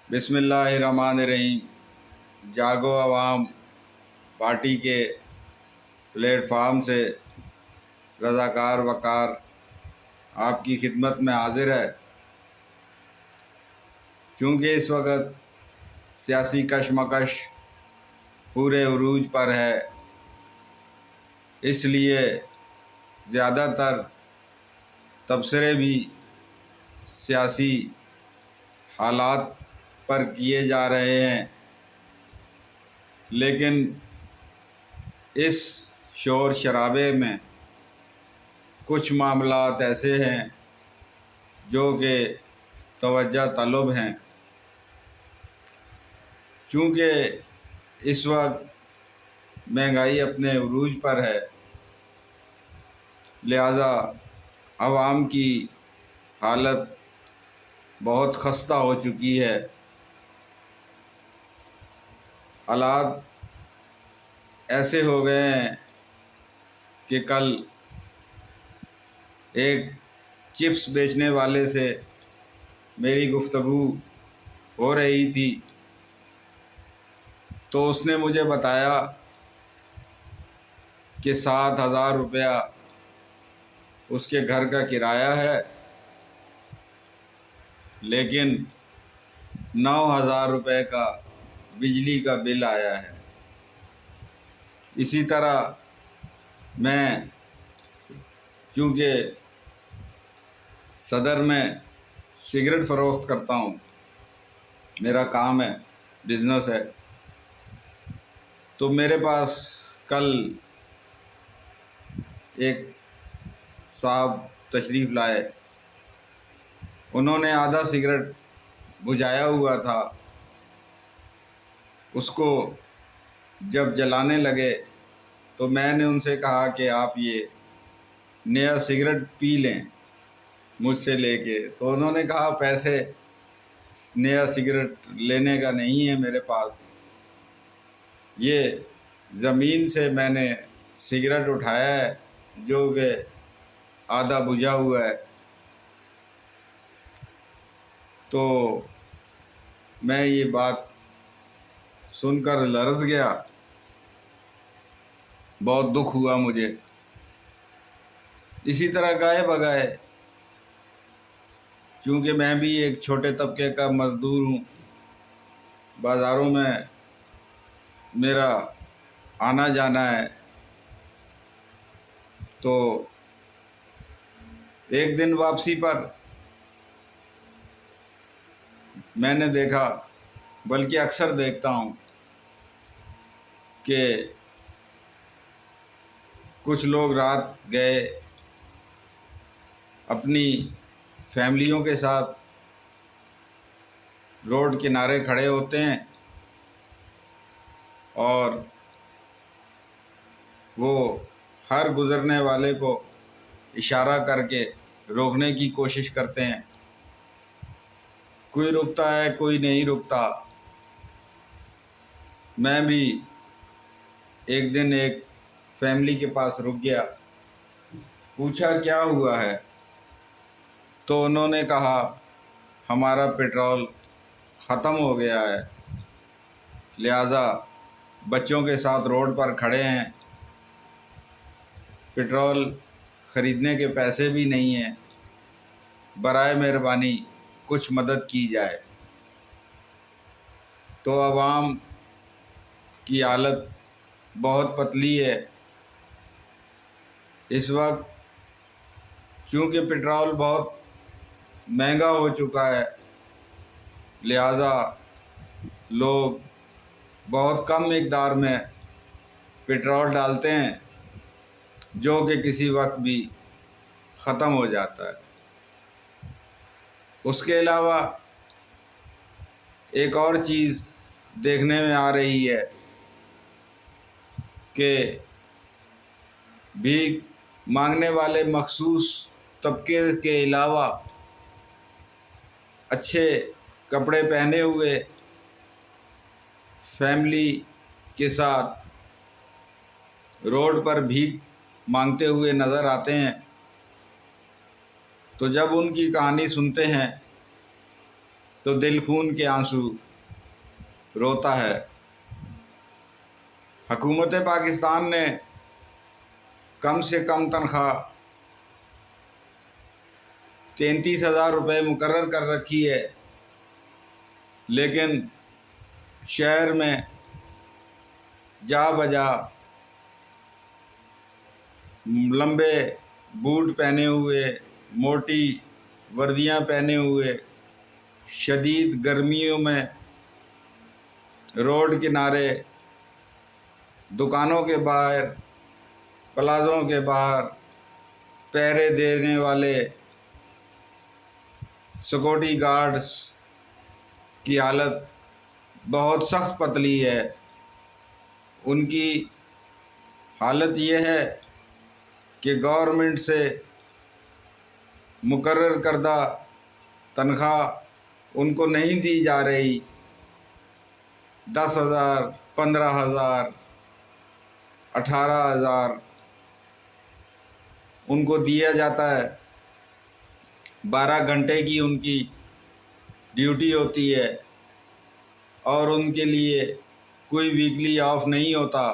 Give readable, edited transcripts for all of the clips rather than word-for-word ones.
بسم اللہ الرحمن الرحیم۔ جاگو عوام پارٹی کے پلیٹ فارم سے رضاکار وقار آپ کی خدمت میں حاضر ہے۔ چونکہ اس وقت سیاسی کشمکش پورے عروج پر ہے، اس لیے زیادہ تر تبصرے بھی سیاسی حالات پر کیے جا رہے ہیں، لیکن اس شور شرابے میں کچھ معاملات ایسے ہیں جو کہ توجہ طلب ہیں۔ چونکہ اس وقت مہنگائی اپنے عروج پر ہے، لہذا عوام کی حالت بہت خستہ ہو چکی ہے۔ حالات ایسے ہو گئے ہیں کہ کل ایک چپس بیچنے والے سے میری گفتگو ہو رہی تھی، تو اس نے مجھے بتایا کہ 7,000 روپیہ اس کے گھر کا کرایہ ہے، لیکن 9,000 روپے کا بجلی کا بل آیا ہے۔ اسی طرح میں چونکہ صدر میں سگریٹ فروخت کرتا ہوں، میرا کام ہے، بزنس ہے، تو میرے پاس کل ایک صاحب تشریف لائے، انہوں نے آدھا سگریٹ بجھایا ہوا تھا، اس کو جب جلانے لگے تو میں نے ان سے کہا کہ آپ یہ نیا سگریٹ پی لیں مجھ سے لے کے، تو انہوں نے کہا پیسے نیا سگریٹ لینے کا نہیں ہے میرے پاس، یہ زمین سے میں نے سگریٹ اٹھایا ہے جو کہ آدھا بجھا ہوا ہے۔ تو میں یہ بات سن کر لرز گیا، بہت دکھ ہوا مجھے۔ اسی طرح گائے بگائے، چونکہ میں بھی ایک چھوٹے طبقے کا مزدور ہوں، بازاروں میں میرا آنا جانا ہے، تو ایک دن واپسی پر میں نے دیکھا، بلکہ اکثر دیکھتا ہوں کہ کچھ لوگ رات گئے اپنی فیملیوں کے ساتھ روڈ کنارے کھڑے ہوتے ہیں اور وہ ہر گزرنے والے کو اشارہ کر کے روکنے کی کوشش کرتے ہیں، کوئی رکتا ہے کوئی نہیں رکتا۔ میں بھی ایک دن ایک فیملی کے پاس رک گیا، پوچھا کیا ہوا ہے، تو انہوں نے کہا ہمارا پیٹرول ختم ہو گیا ہے، لہذا بچوں کے ساتھ روڈ پر کھڑے ہیں، پیٹرول خریدنے کے پیسے بھی نہیں ہیں، برائے مہربانی کچھ مدد کی جائے۔ تو عوام کی حالت بہت پتلی ہے اس وقت، چونکہ پیٹرول بہت مہنگا ہو چکا ہے، لہذا لوگ بہت کم مقدار میں پیٹرول ڈالتے ہیں جو کہ کسی وقت بھی ختم ہو جاتا ہے۔ اس کے علاوہ ایک اور چیز دیکھنے میں آ رہی ہے کہ بھیک مانگنے والے مخصوص طبقے کے علاوہ اچھے کپڑے پہنے ہوئے فیملی کے ساتھ روڈ پر بھیک مانگتے ہوئے نظر آتے ہیں، تو جب ان کی کہانی سنتے ہیں تو دل خون کے آنسو روتا ہے۔ حکومت پاکستان نے کم سے کم تنخواہ 33,000 روپے مقرر کر رکھی ہے، لیکن شہر میں جا بجا لمبے بوٹ پہنے ہوئے، موٹی وردیاں پہنے ہوئے، شدید گرمیوں میں روڈ کنارے، دکانوں کے باہر، پلازوں کے باہر پہرے دینے والے سیکورٹی گارڈز کی حالت بہت سخت پتلی ہے۔ ان کی حالت یہ ہے کہ گورنمنٹ سے مقرر کردہ تنخواہ ان کو نہیں دی جا رہی۔ 10,000، 15,000، 18,000 ان کو دیا جاتا ہے۔ 12 گھنٹے کی ان کی ڈیوٹی ہوتی ہے اور ان کے لیے کوئی ویکلی آف نہیں ہوتا،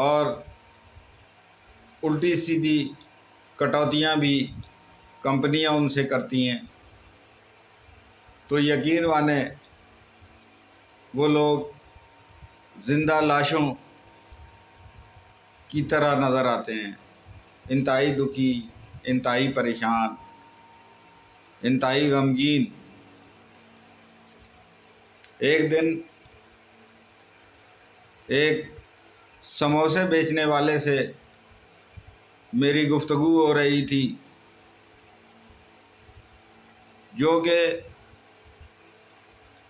اور الٹی سیدھی کٹوتیاں بھی کمپنیاں ان سے کرتی ہیں۔ تو یقین مانیں وہ لوگ زندہ لاشوں کی طرح نظر آتے ہیں، انتہائی دکھی، انتہائی پریشان، انتہائی غمگین۔ ایک دن ایک سموسے بیچنے والے سے میری گفتگو ہو رہی تھی، جو کہ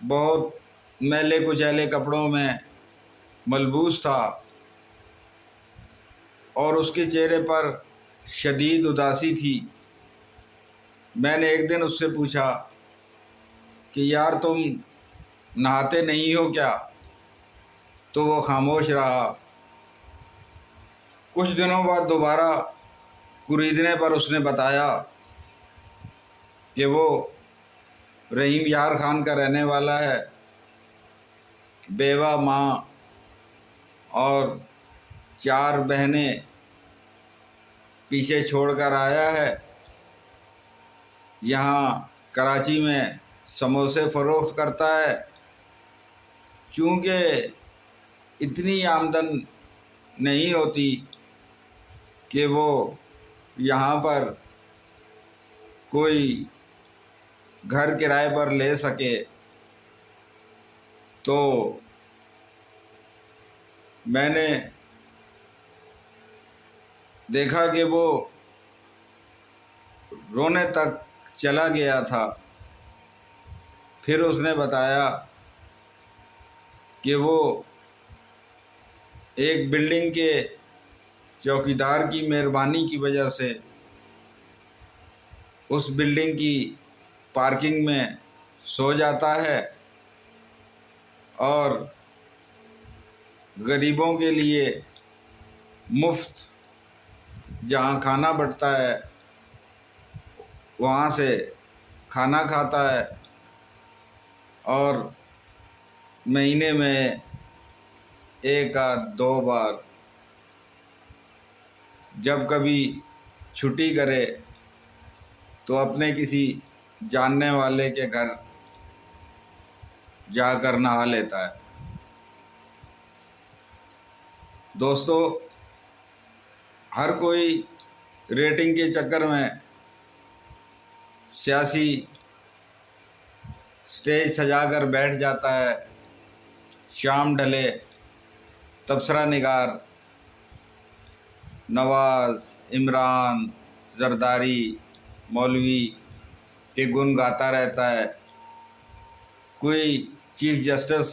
بہت میلے کچیلے کپڑوں میں ملبوس تھا، اور اس کے چہرے پر شدید اداسی تھی۔ میں نے ایک دن اس سے پوچھا کہ یار تم نہاتے نہیں ہو کیا؟ تو وہ خاموش رہا۔ کچھ دنوں بعد دوبارہ خریدنے پر اس نے بتایا کہ وہ رحیم یار خان کا رہنے والا ہے، بیوہ ماں اور 4 بہنیں پیچھے چھوڑ کر آیا ہے۔ یہاں کراچی میں سموسے فروخت کرتا ہے۔ چونکہ اتنی آمدن نہیں ہوتی کہ وہ یہاں پر کوئی گھر کرائے پر لے سکے، تو میں نے دیکھا کہ وہ رونے تک چلا گیا تھا۔ پھر اس نے بتایا کہ وہ ایک بلڈنگ کے چوکیدار کی مہربانی کی وجہ سے اس بلڈنگ کی پارکنگ میں سو جاتا ہے، اور غریبوں کے لیے مفت جہاں کھانا بٹتا ہے وہاں سے کھانا کھاتا ہے، اور مہینے میں 1 آدھ 2 بار جب کبھی چھٹی کرے تو اپنے کسی جاننے والے کے گھر جا کر نہا لیتا ہے۔ دوستو، ہر کوئی ریٹنگ کے چکر میں سیاسی سٹیج سجا کر بیٹھ جاتا ہے۔ شام ڈھلے تبصرہ نگار نواز، عمران، زرداری، مولوی کے گن گاتا رہتا ہے۔ کوئی چیف جسٹس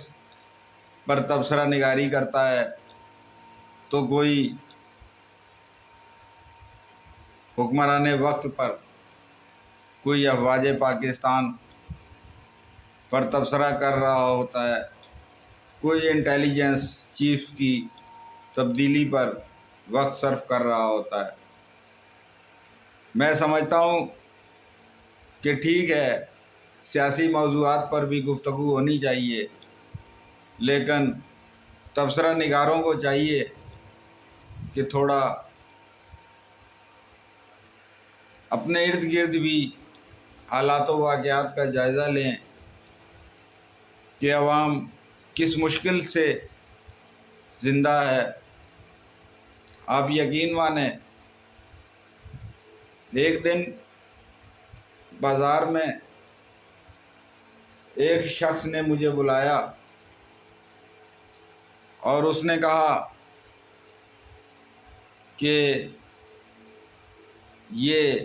پر تبصرہ نگاری کرتا ہے، تو کوئی حکمران وقت پر، کوئی افواج پاکستان پر تبصرہ کر رہا ہوتا ہے، کوئی انٹیلیجنس چیف کی تبدیلی پر وقت صرف کر رہا ہوتا ہے۔ میں سمجھتا ہوں کہ ٹھیک ہے، سیاسی موضوعات پر بھی گفتگو ہونی چاہیے، لیکن تبصرہ نگاروں کو چاہیے کہ تھوڑا اپنے ارد گرد بھی حالات و واقعات کا جائزہ لیں کہ عوام کس مشکل سے زندہ ہے۔ آپ یقین مانیں، ایک دن بازار میں ایک شخص نے مجھے بلایا اور اس نے کہا کہ یہ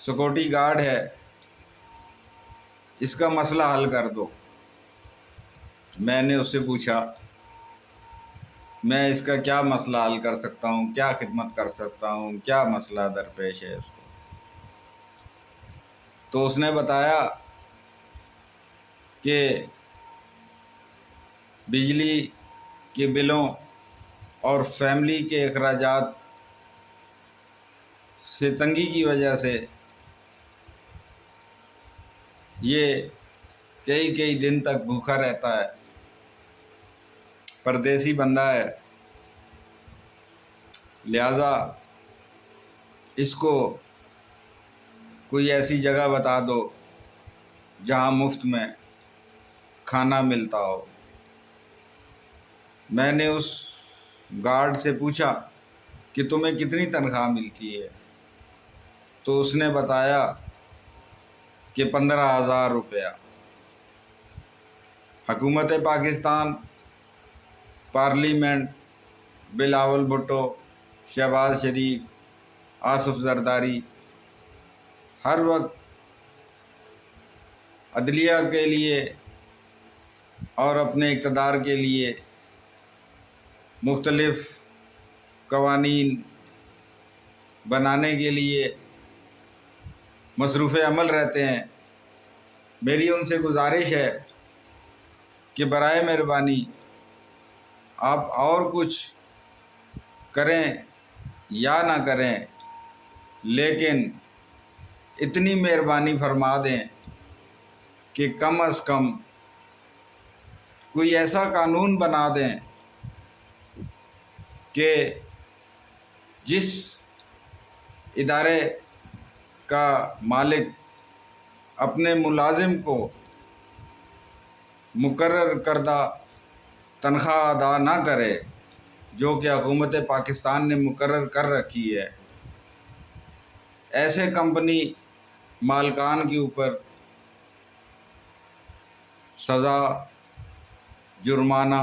سیکورٹی گارڈ ہے، اس کا مسئلہ حل کر دو۔ میں نے اس سے پوچھا میں اس کا کیا مسئلہ حل کر سکتا ہوں، کیا خدمت کر سکتا ہوں، کیا مسئلہ درپیش ہے اس کو؟ تو اس نے بتایا کہ بجلی کے بلوں اور فیملی کے اخراجات سے تنگی کی وجہ سے یہ کئی دن تک بھوکا رہتا ہے، پردیسی بندہ ہے، لہذا اس کو کوئی ایسی جگہ بتا دو جہاں مفت میں کھانا ملتا ہو۔ میں نے اس گارڈ سے پوچھا کہ تمہیں کتنی تنخواہ ملتی ہے؟ تو اس نے بتایا کہ 15,000 روپیہ۔ حکومت پاکستان، پارلیمنٹ، بلاول بھٹو، شہباز شریف، آصف زرداری ہر وقت عدلیہ کے لیے اور اپنے اقتدار کے لیے مختلف قوانین بنانے کے لیے مصروف عمل رہتے ہیں۔ میری ان سے گزارش ہے کہ برائے مہربانی آپ اور کچھ کریں یا نہ کریں، لیکن اتنی مہربانی فرما دیں کہ کم از کم کوئی ایسا قانون بنا دیں کہ جس ادارے کا مالک اپنے ملازم کو مقرر کردہ تنخواہ ادا نہ کرے، جو کہ حکومت پاکستان نے مقرر کر رکھی ہے، ایسے کمپنی مالکان کے اوپر سزا، جرمانہ،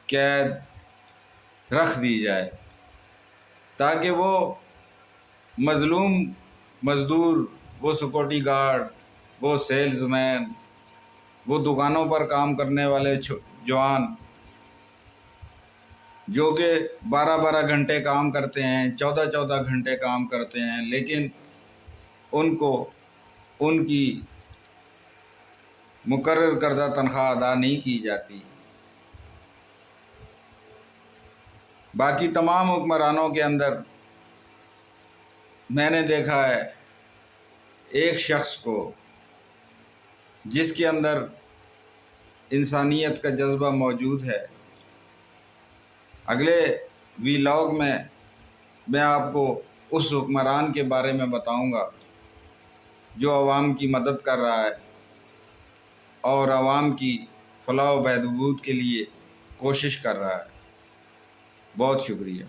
قید رکھ دی جائے تاکہ وہ مظلوم مزدور، وہ سیکورٹی گارڈ، وہ سیلز مین، وہ دکانوں پر کام کرنے والے جوان جو کہ 12 گھنٹے کام کرتے ہیں، 14 گھنٹے کام کرتے ہیں، لیکن ان کو ان کی مقرر کردہ تنخواہ ادا نہیں کی جاتی۔ باقی تمام حکمرانوں کے اندر میں نے دیکھا ہے ایک شخص کو جس کے اندر انسانیت کا جذبہ موجود ہے۔ اگلے ویلاگ میں آپ کو اس حکمران کے بارے میں بتاؤں گا جو عوام کی مدد کر رہا ہے اور عوام کی فلاح و بہبود کے لیے کوشش کر رہا ہے۔ بہت شکریہ۔